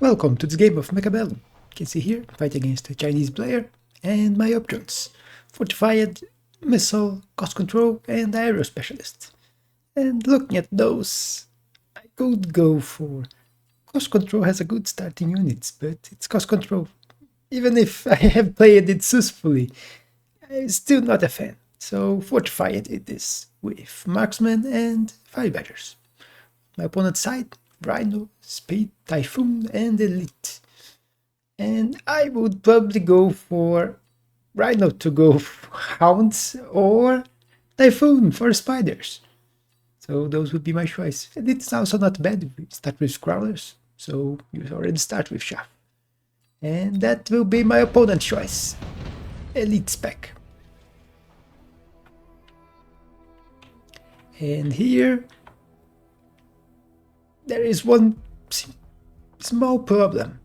Welcome to this game of Mechabellum. You can see here, fight against a Chinese player, and my options. Fortified, Missile, Cost Control, and Aero Specialist. And looking at those, I could go for... Cost Control has a good starting units, but it's Cost Control. Even if I have played it successfully, I'm still not a fan. So Fortified it is, with Marksman and Firebenders. My opponent's side, Rhino, Speed, Typhoon, and Elite. And I would probably go for Rhino to go Hounds or Typhoon for Spiders. So those would be my choice. And it's also not bad. We start with Crawlers, so you already start with Shaft. And that will be my opponent's choice. Elite spec. And here there is one small problem.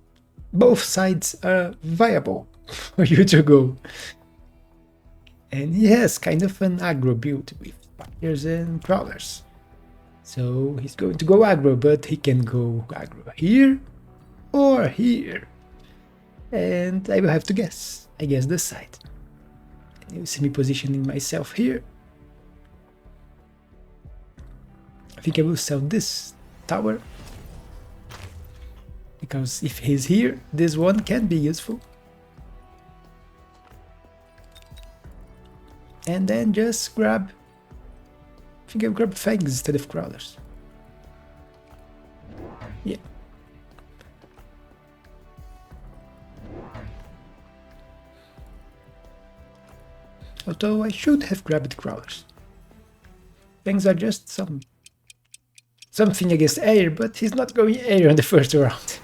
Both sides are viable for you to go. And he has kind of an aggro build with Spiders and Crawlers. So he's going to go aggro, but he can go aggro here or here. And I will have to guess. I guess this side. And you see me positioning myself here. I think I will sell this tower, because if he's here, this one can be useful. And then just grab, I think I'll grab Fangs instead of Crawlers. Yeah. Although I should have grabbed Crawlers. Fangs are just something against air, but he's not going air on the first round.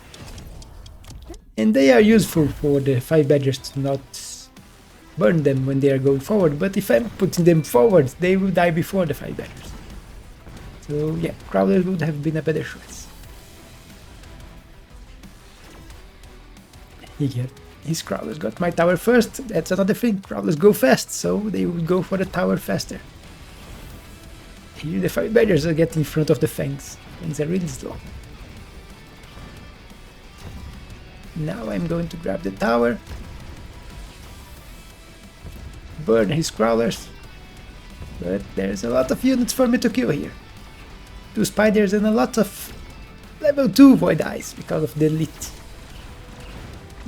And they are useful for the 5 badgers to not burn them when they are going forward, but if I'm putting them forward, they will die before the 5 badgers. So yeah, Crawler would have been a better choice. His Crawlers got my tower first, that's another thing, Crawlers go fast, so they will go for the tower faster. Here the 5 badgers are getting in front of the Fangs. Fangs are really slow. Now I'm going to grab the tower. Burn his Crawlers. But there's a lot of units for me to kill here. 2 Spiders and a lot of level 2 Void Eyes because of the Elite.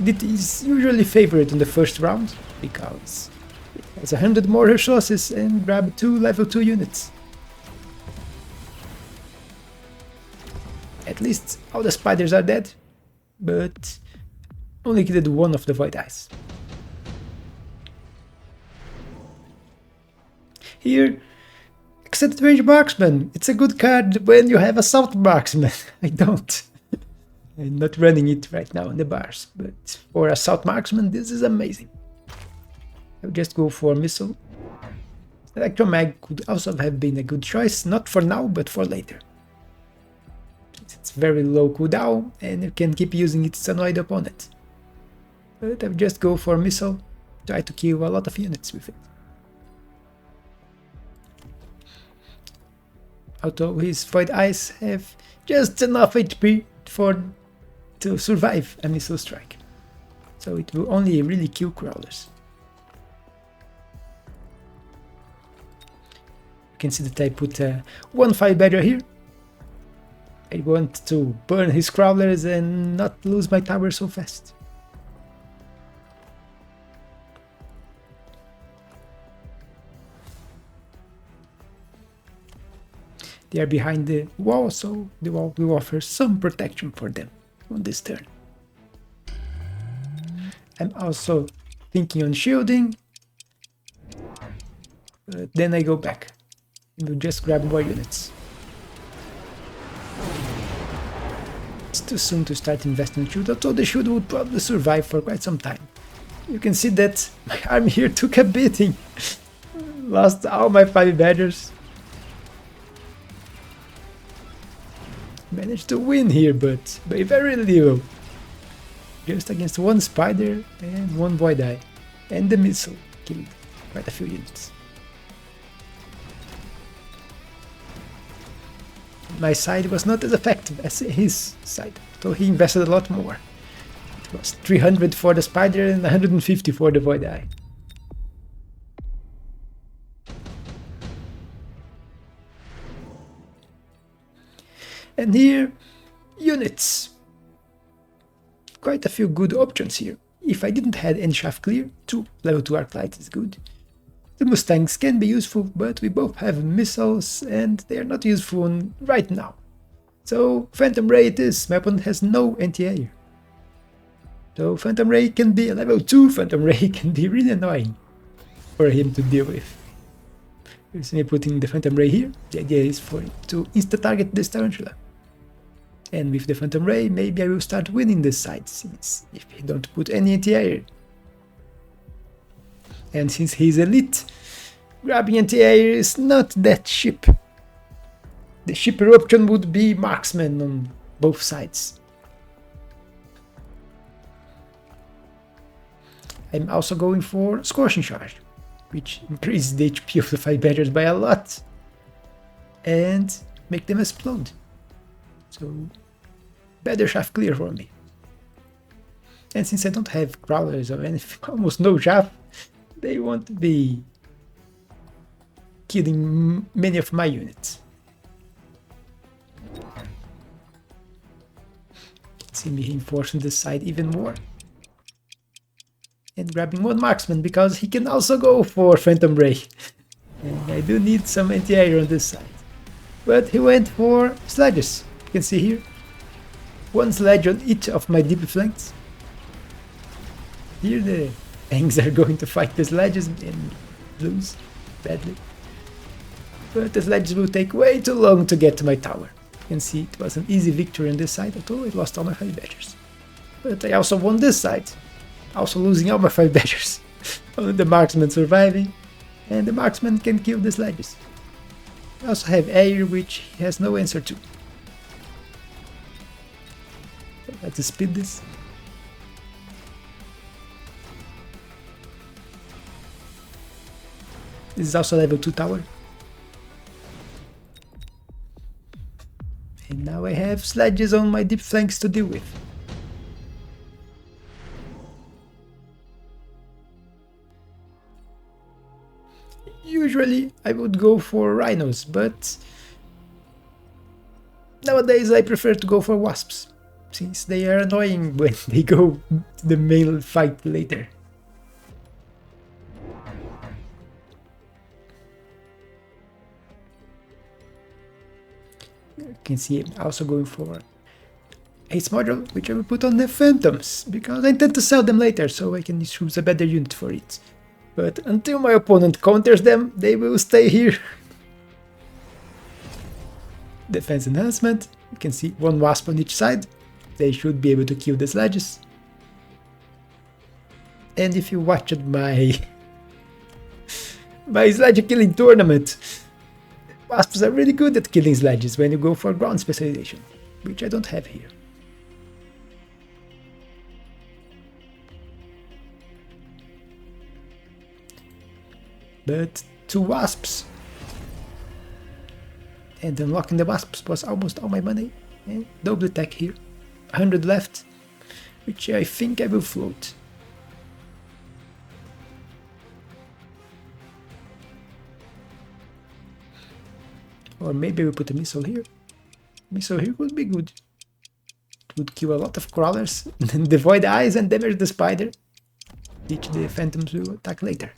It is usually favored in the first round because it has 100 more resources and grab 2 level 2 units. At least all the Spiders are dead, but only killed one of the Void Eyes. Here, Extended Range Marksman. It's a good card when you have Assault Marksman. I don't. I'm not running it right now in the bars, but for Assault Marksman this is amazing. I'll just go for Missile. Electromag could also have been a good choice, not for now, but for later. It's very low cooldown and you can keep using it to annoy the opponent. But I'll just go for Missile, try to kill a lot of units with it. Although his Void Eyes have just enough HP to survive a missile strike. So it will only really kill Crawlers. You can see that I put one 5 badger here. I want to burn his Crawlers and not lose my tower so fast. They are behind the wall, so the wall will offer some protection for them on this turn. I'm also thinking on shielding, but then I go back and will just grab more units. It's too soon to start investing in shield, although the shield would probably survive for quite some time. You can see that my army here took a beating. Lost all my 5 badgers. Managed to win here, but by very little. Just against 1 Spider and 1 Void Eye. And the Missile killed quite a few units. My side was not as effective as his side. So he invested a lot more. It was 300 for the spider and 150 for the void eye. And here, units. Quite a few good options here. If I didn't have any shaft clear, 2 level 2 arc lights is good. The Mustangs can be useful, but we both have missiles and they are not useful right now. So Phantom Ray it is, my opponent has no anti-air. So Phantom Ray can be a level 2, Phantom Ray can be really annoying for him to deal with. Here's me putting the Phantom Ray here, the idea is for it to insta-target this Tarantula. And with the Phantom Ray, maybe I will start winning this side, since if I don't put any anti-air. And since he's elite, grabbing anti-air is not that cheap. The cheaper option would be marksman on both sides. I'm also going for Scorching Charge, which increases the HP of the 5 badgers by a lot and make them explode. So better shaft clear for me. And since I don't have crawlers or anything, almost no shaft, they won't be killing many of my units. See me reinforcing this side even more. And grabbing one marksman because he can also go for Phantom Ray. And I do need some anti-air on this side. But he went for sledges. You can see here. One sledge on each of my deep flanks. Here the Tanks are going to fight the sledges and lose badly. But the sledges will take way too long to get to my tower. You can see it was an easy victory on this side, although I lost all my 5 badgers. But I also won this side, also losing all my 5 badgers. Only the marksman surviving, and the marksman can kill the sledges. I also have air, which he has no answer to. Let's speed this. This is also level 2 tower. And now I have sledges on my deep flanks to deal with. Usually I would go for rhinos, but nowadays I prefer to go for wasps, since they are annoying when they go to the male fight later. You can see I'm also going for Ace module, which I will put on the phantoms, because I intend to sell them later, so I can choose a better unit for it. But until my opponent counters them, they will stay here. Defense enhancement, you can see one wasp on each side. They should be able to kill the sledges. And if you watched my sledge killing tournament, wasps are really good at killing sledges when you go for ground specialization, which I don't have here. But 2 wasps, and unlocking the wasps was almost all my money. And double attack here, 100 left, which I think I will float. Or maybe we'll put a missile here. Missile here would be good. It would kill a lot of crawlers, and devoid eyes and damage the spider, which the phantoms will attack later.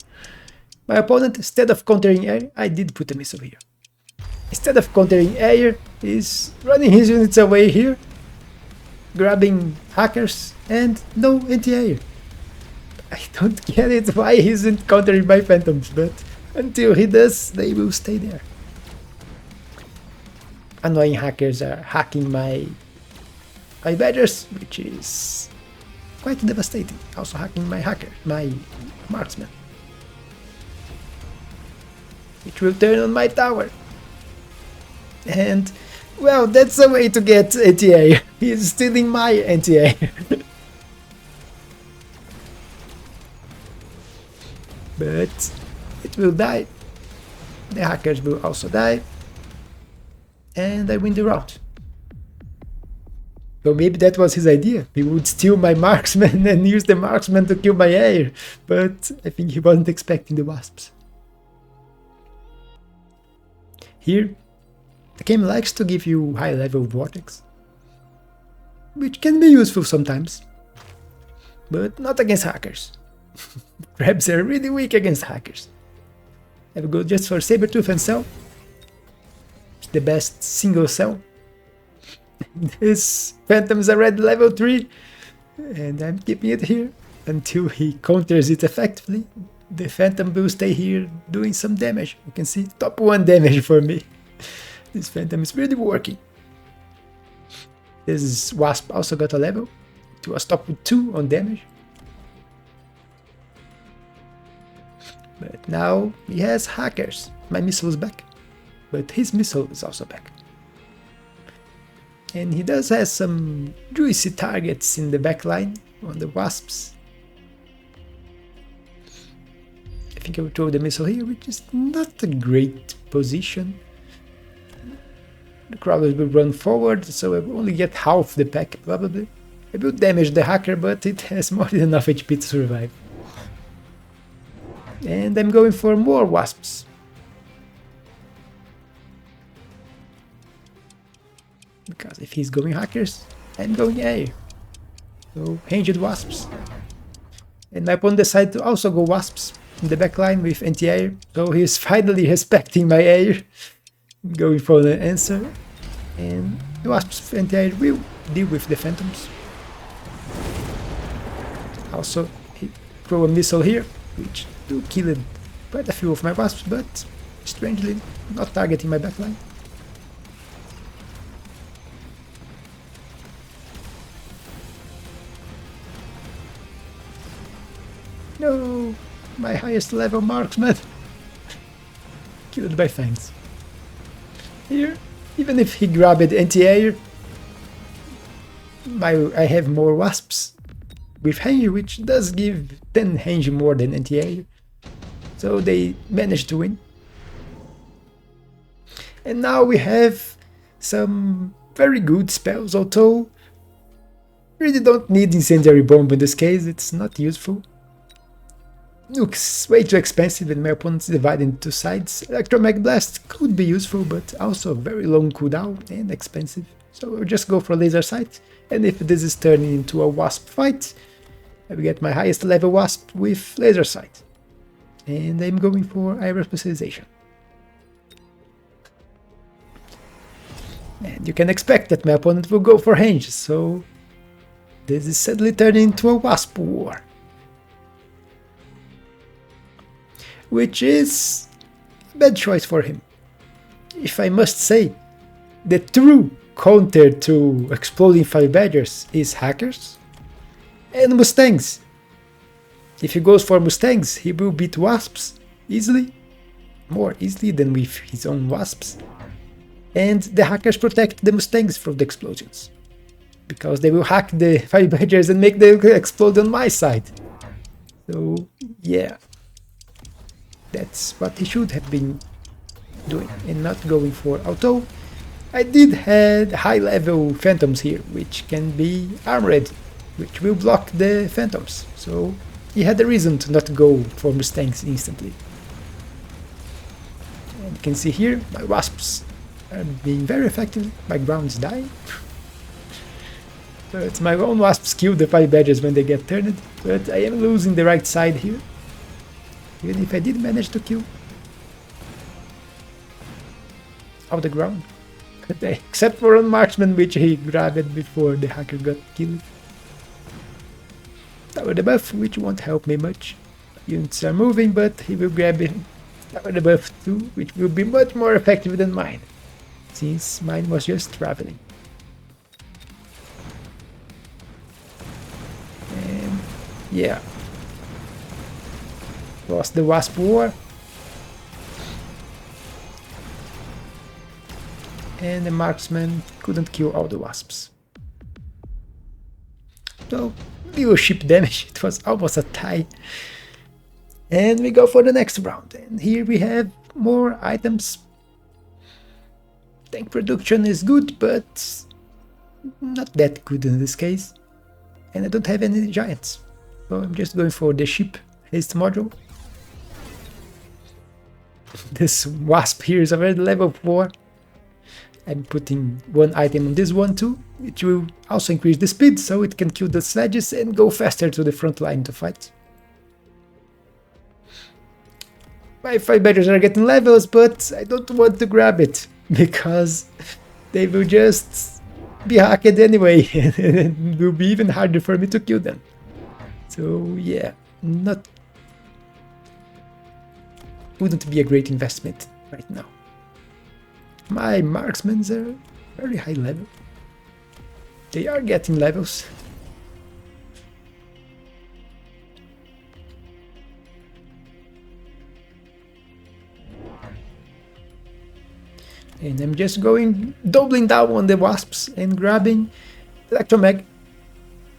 My opponent, instead of countering air, I did put a missile here. Instead of countering air, is running his units away here, grabbing hackers, and no anti-air. I don't get it why he isn't countering my phantoms, but until he does, they will stay there. Annoying hackers are hacking my badgers, which is quite devastating. Also hacking my marksman, which will turn on my tower. And, well, that's a way to get anti-air. He's stealing my anti-air. But it will die. The hackers will also die. And I win the round. So maybe that was his idea. He would steal my marksman and use the marksman to kill my air. But I think he wasn't expecting the wasps. Here, the game likes to give you high level vortex, which can be useful sometimes, but not against hackers. Crabs are really weak against hackers. I will go just for Sabertooth and Cell. It's the best single cell. This Phantom's already level 3, and I'm keeping it here until he counters it effectively. The Phantom will stay here doing some damage. You can see top 1 damage for me. This Phantom is really working. This Wasp also got a level. It was top 2 on damage. But now he has hackers. My missile is back. But his missile is also back. And he does have some juicy targets in the backline on the Wasps. I think I will throw the missile here, which is not a great position. The Crawlers will run forward, so I will only get half the pack probably. I will damage the hacker, but it has more than enough HP to survive. And I'm going for more Wasps. Because if he's going hackers, I'm going air. So ranged Wasps. And my opponent decided to also go Wasps in the backline with anti-air. So he's finally respecting my air. Going for the answer. And the Wasps anti-air will deal with the Phantoms. Also, he throw a missile here, which will kill quite a few of my Wasps, but strangely not targeting my backline. No, my highest level marksman. Killed by Fangs. Here, even if he grabbed anti-air, I have more Wasps with range, which does give 10 range more than anti-air. So they managed to win. And now we have some very good spells, although really don't need Incendiary Bomb in this case, it's not useful. Looks way too expensive and my opponent's divided into 2 sides. Electromag Blast could be useful, but also very long cooldown and expensive. So I'll just go for Laser Sight, and if this is turning into a Wasp fight, I will get my highest level Wasp with Laser Sight. And I'm going for Aerial Specialization. And you can expect that my opponent will go for range, so this is suddenly turning into a Wasp war. Which is a bad choice for him. If I must say, the true counter to Exploding Fire Badgers is Hackers and Mustangs. If he goes for Mustangs, he will beat Wasps easily, more easily than with his own Wasps. And the Hackers protect the Mustangs from the explosions, because they will hack the Fire Badgers and make them explode on my side. So yeah. That's what he should have been doing and not going for. Although I did have high level Phantoms here, which can be armored, which will block the Phantoms. So he had a reason to not go for Mustangs instantly. And you can see here my Wasps are being very effective. My ground's dying. But my own Wasps kill the Fire Badgers when they get turned. But I am losing the right side here. Even if I did manage to kill off the ground. Except for one marksman which he grabbed before the hacker got killed. Tower debuff, which won't help me much. Units are moving, but he will grab him. Tower debuff too, which will be much more effective than mine, since mine was just traveling. And yeah. Lost the Wasp war. And the marksman couldn't kill all the Wasps. So, viewership damage, it was almost a tie. And we go for the next round. And here we have more items. Tank production is good, but not that good in this case. And I don't have any giants. So I'm just going for the ship haste module. This Wasp here is already level 4. I'm putting one item on this one too. It will also increase the speed so it can kill the sledges and go faster to the front line to fight. My fighters are getting levels, but I don't want to grab it because they will just be hacked anyway and it will be even harder for me to kill them. So yeah, wouldn't be a great investment right now. My marksmen are very high level. They are getting levels. And I'm just doubling down on the Wasps and grabbing Electromag.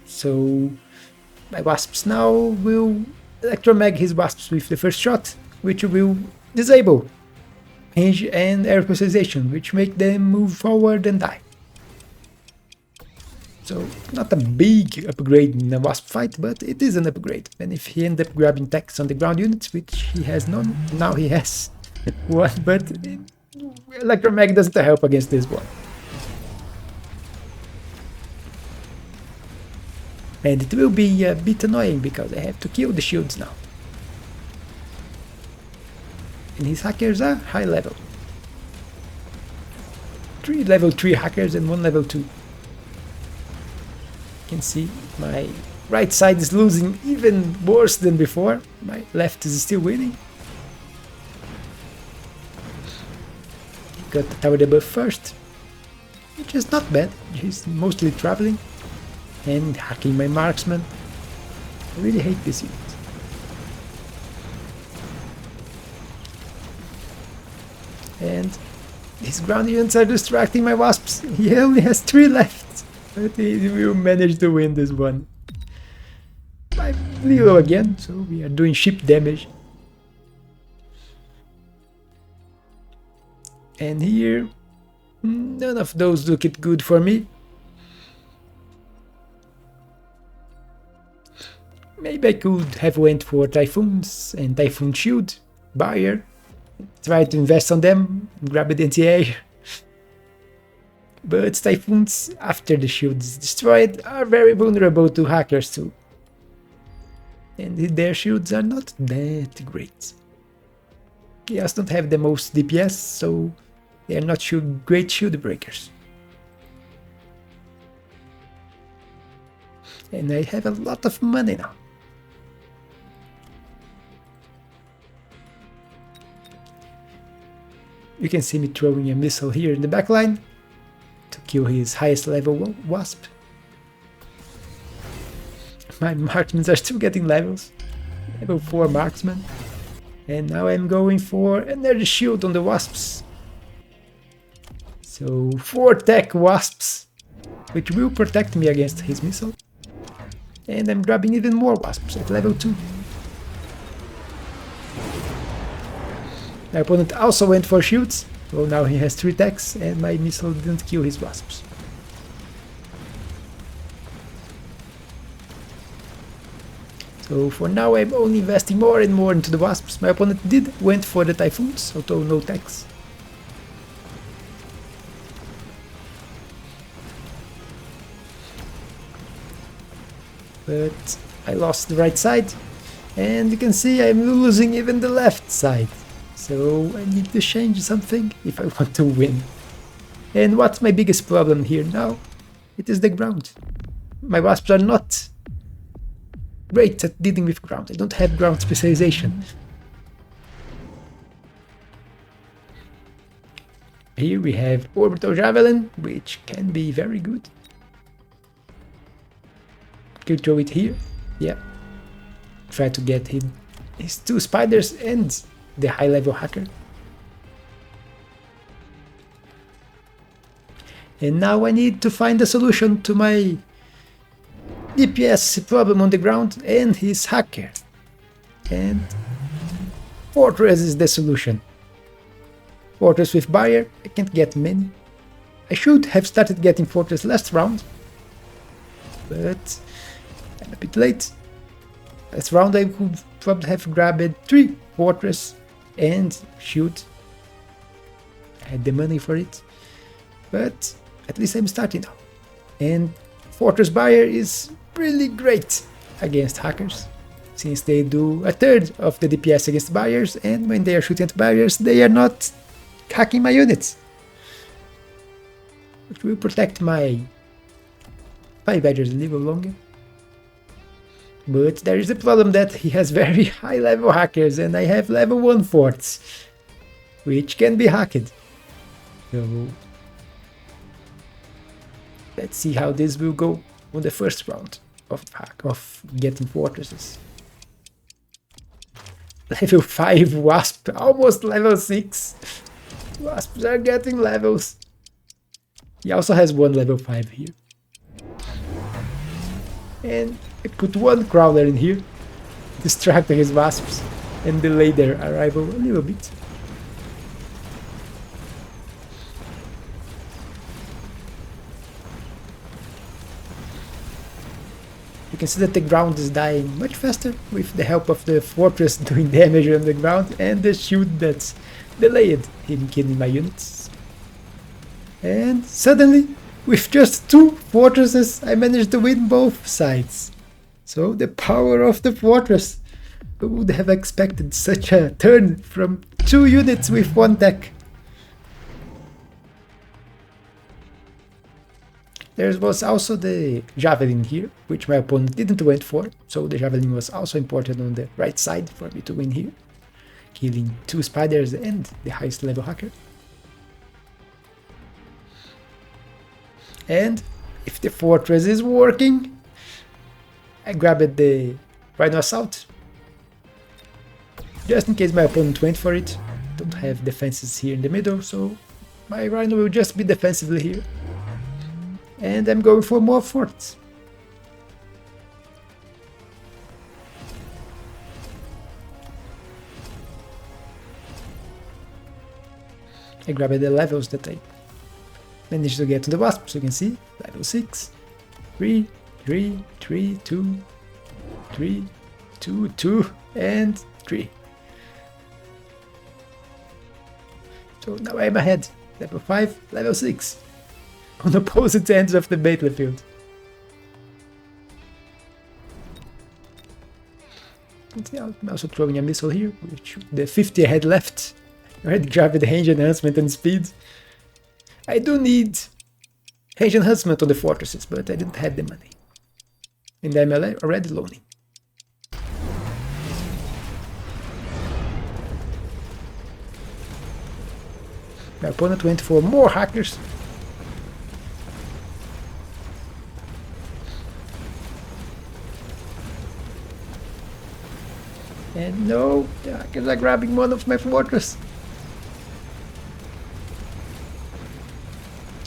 So my Wasps now will Electromag his Wasps with the first shot, which will disable range and air specialization, which make them move forward and die. So not a big upgrade in a Wasp fight, but it is an upgrade. And if he ends up grabbing techs on the ground units, which he has none, now he has one, but Electromag doesn't help against this one. And it will be a bit annoying because I have to kill the shields now. And his hackers are high level. 3 level 3 hackers and 1 level 2. You can see my right side is losing even worse than before. My left is still winning. Got the tower debuff first, which is not bad. He's mostly traveling and hacking my marksman. I really hate this unit. And these ground units are distracting my Wasps. He only has 3 left, but he will manage to win this one. I'm Leo again, so we are doing ship damage. And here, none of those look it good for me. Maybe I could have went for Typhoons and Typhoon Shield, Barrier, try to invest on them, grab it anti-air. But Typhoons, after the shield is destroyed, are very vulnerable to hackers too. And their shields are not that great. They also don't have the most DPS, so they are not great shield breakers. And I have a lot of money now. You can see me throwing a missile here in the backline to kill his highest level Wasp. My marksmen are still getting levels. Level 4 marksman. And now I'm going for energy shield on the Wasps. So 4 tech Wasps, which will protect me against his missile. And I'm grabbing even more Wasps at level 2. My opponent also went for shields, so now he has 3 techs and my missile didn't kill his Wasps. So for now I'm only investing more and more into the Wasps. My opponent went for the Typhoons, although no techs. But I lost the right side, and you can see I'm losing even the left side. So I need to change something if I want to win. And what's my biggest problem here now? It is the ground. My Wasps are not great at dealing with ground. I don't have ground specialization. Here we have Orbital Javelin, which can be very good. Could throw it here. Yeah. Try to get him his 2 spiders and the high level hacker. And now I need to find a solution to my DPS problem on the ground and his hacker. And Fortress is the solution. Fortress with barrier, I can't get many. I should have started getting fortress last round, but I'm a bit late. Last round I could probably have grabbed 3 fortress and shoot. I had the money for it, but at least I'm starting now. And Fortress Buyer is really great against hackers, since they do a third of the DPS against buyers, and when they are shooting at buyers, they are not hacking my units. Which will protect my 5 badgers a little longer. But there is a problem that he has very high level hackers, and I have level 1 forts, which can be hacked. So let's see how this will go on the first round of getting fortresses. Level 5 Wasp, almost level 6. Wasps are getting levels. He also has 1 level 5 here. And I put 1 crawler in here, distracting his wasps and delay their arrival a little bit. You can see that the ground is dying much faster with the help of the fortress doing damage on the ground and the shield that's delayed him killing my units. And suddenly, with just 2 fortresses, I managed to win both sides. So the power of the fortress. Who would have expected such a turn from 2 units with 1 tech? There was also the javelin here, which my opponent didn't went for, so the javelin was also important on the right side for me to win here, killing 2 spiders and the highest level hacker. And if the fortress is working, I grabbed the Rhino Assault, just in case my opponent went for it. Don't have defenses here in the middle, so my Rhino will just be defensively here. And I'm going for more forts. I grabbed the levels that I managed to get to the Wasp, so you can see level 6, 3, 3, 3, 2, 3, 2, 2, and 3. So now I'm ahead, level 5, level 6. On opposite ends of the battlefield. I'm also throwing a missile here, which the 50 I had left. I already grabbed the range enhancement and speed. I do need range enhancement on the fortresses, but I didn't have the money. And I'm already loaning. My opponent went for more hackers. And no, the hackers are grabbing one of my fortress.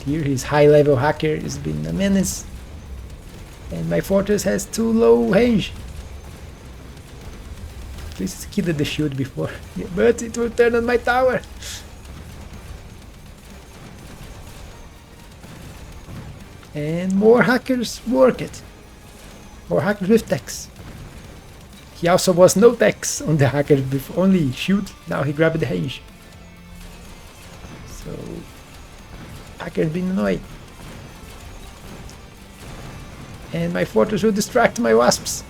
Here his high level hacker has been a menace. And my fortress has too low range. At least it killed the shield before. Yeah, but it will turn on my tower. And more hackers work it. More hackers with techs. He also was no techs on the hacker with only shield, now he grabbed the range. So hacker's been annoyed. And my fortress will distract my wasps.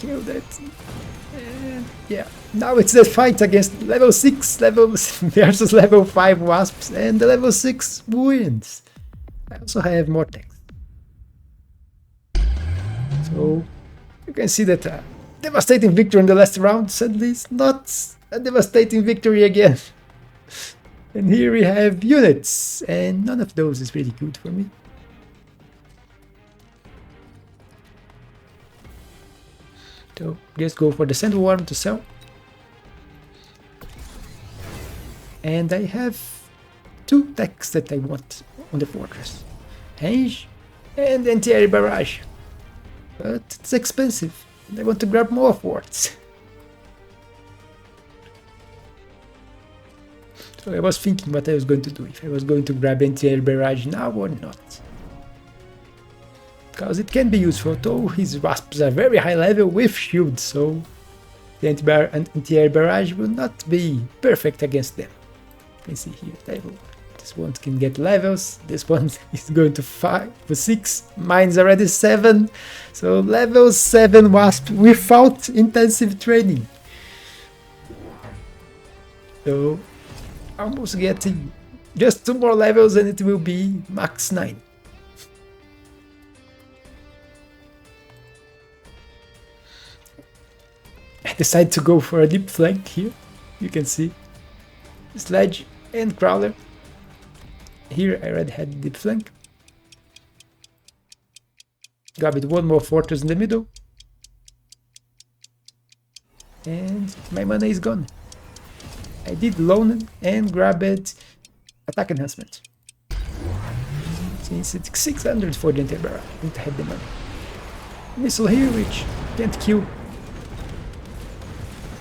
Kill that. And yeah, now it's the fight against level 6 versus level 5 wasps, and the level 6 wins. I also have more techs. So you can see that devastating victory in the last round suddenly is not a devastating victory again. And here we have units, and none of those is really good for me. So just go for the sandworm to sell. And I have 2 techs that I want on the fortress. Range and anti-air barrage. But it's expensive. I want to grab more forts. So So I was thinking what I was going to do, if I was going to grab anti-air barrage now or not. Because it can be useful, though his wasps are very high level with shields, so the anti-air barrage will not be perfect against them. You can see here, level. This one can get levels, this one is going to 5 for 6, mine's already 7, so level 7 Wasp without intensive training. So almost getting just 2 more levels and it will be max 9. I decided to go for a deep flank here, you can see Sledge and Crawler. Here I already had deep flank. Grabbed one more fortress in the middle. And my mana is gone. I did loan and grabbed attack enhancement. Since it's 600 for the entire barrel, I don't have the money. Missile here which can't kill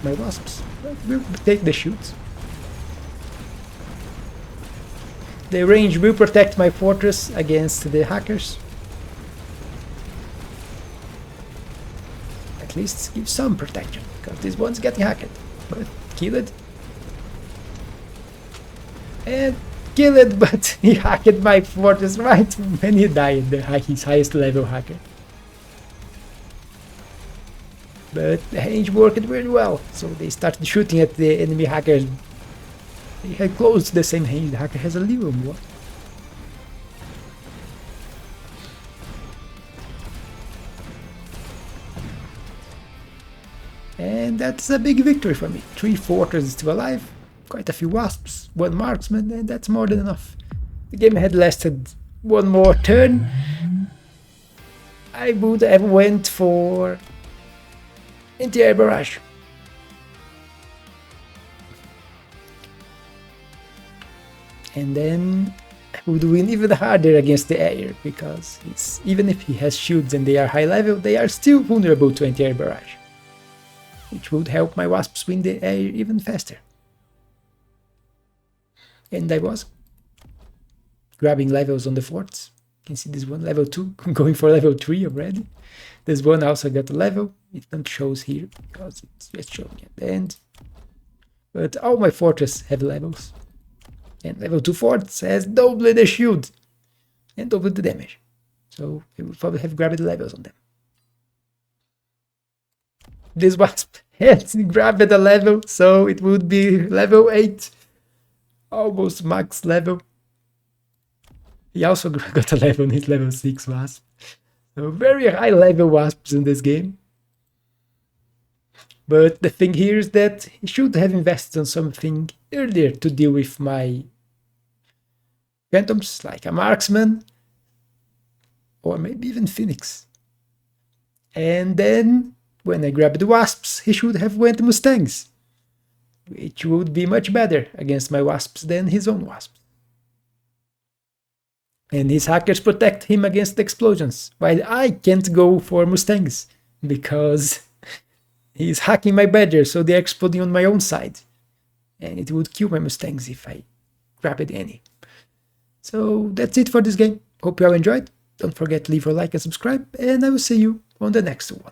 my wasps, but we'll take the shoots. The range will protect my fortress against the hackers. At least give some protection, because this one's getting hacked. But kill it. And kill it, but he hacked my fortress right when he died, his highest level hacker. But the range worked very well, so they started shooting at the enemy hackers. They had close to the same range, the hacker has a little more. And that's a big victory for me. 3 fortresses still alive, quite a few wasps, 1 marksman, and that's more than enough. The game had lasted 1 more turn. I would have went for anti-air barrage. And then I would win even harder against the air, because even if he has shields and they are high level, they are still vulnerable to anti-air barrage, which would help my wasps win the air even faster. And I was grabbing levels on the forts. You can see this one level 2, going for level 3 already. This one also got a level. It don't shows here because it's just showing at the end. But all my fortresses have levels. And level 2 forts has double the shield and double the damage. So I would probably have grabbed levels on them. This wasp has grabbed a level, so it would be level 8. Almost max level. He also got a level in his level 6 wasp. So very high level wasps in this game. But the thing here is that he should have invested on something earlier to deal with my phantoms, like a marksman, or maybe even Phoenix. And then, when I grabbed the wasps, he should have went Mustangs, which would be much better against my wasps than his own wasps. And his hackers protect him against explosions, while I can't go for Mustangs, because he's hacking my badger, so they're exploding on my own side. And it would kill my Mustangs if I grabbed any. So that's it for this game. Hope you all enjoyed. Don't forget to leave a like and subscribe, and I will see you on the next one.